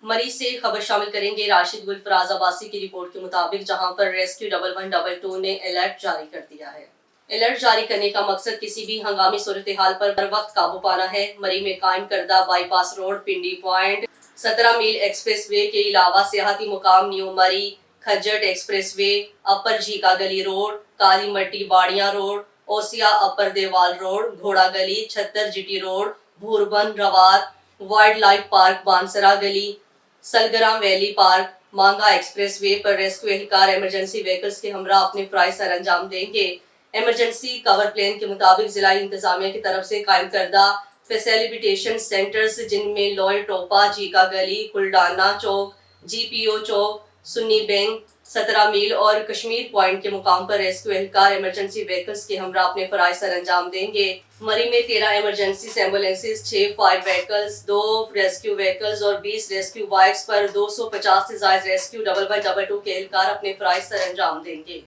मरी से खबर शामिल करेंगे राशिद गुलफराज अब्बासी की रिपोर्ट के मुताबिक, जहां पर रेस्क्यू 1112 ने अलर्ट जारी कर दिया है। अलर्ट जारी करने का मकसद किसी भी हंगामी सूरत हाल पर बर वक्त काबू पाना है। मरी में कायम करदा बाईपास रोड, पिंडी पॉइंट, 17 मील एक्सप्रेस वे के अलावा सियाहती मुकाम न्यू मरी, खज्जट एक्सप्रेस वे, अपर झीका गली रोड, काली मट्टी बाड़ियां रोड, ओसिया अपर देवाल रोड, घोड़ा Gali, Chattar GT road, Bhurban Rawat, wildlife park Bansra Gali, Salgram valley park, Manga expressway पर रेस्क्यू एहलकार इमरजेंसी व्हीकल्स के हमरा अपने फराइज सर अंजाम देंगे। इमरजेंसी कवर प्लान के मुताबिक जिला इंतजामिया की तरफ से कायम करदा फैसिलिटेशन सेंटर्स, जिनमें लॉय टोपा, जीका गली, कुलडाना चौक, GPO चौक, सुन्नी बैंक, 17 मील और कश्मीर पॉइंट के मुकाम पर रेस्क्यू एहलकार इमरजेंसी व्हीकल्स के हमरा अपने फराइज सर अंजाम देंगे। मरी में 13 emergency ambulances, 6 fire vehicles, 2 rescue vehicles और 20 रेस्क्यू बाइक्स पर 250 से ज्यादा रेस्क्यू 1112 के एहलकार अपने फराइज सर अंजाम देंगे।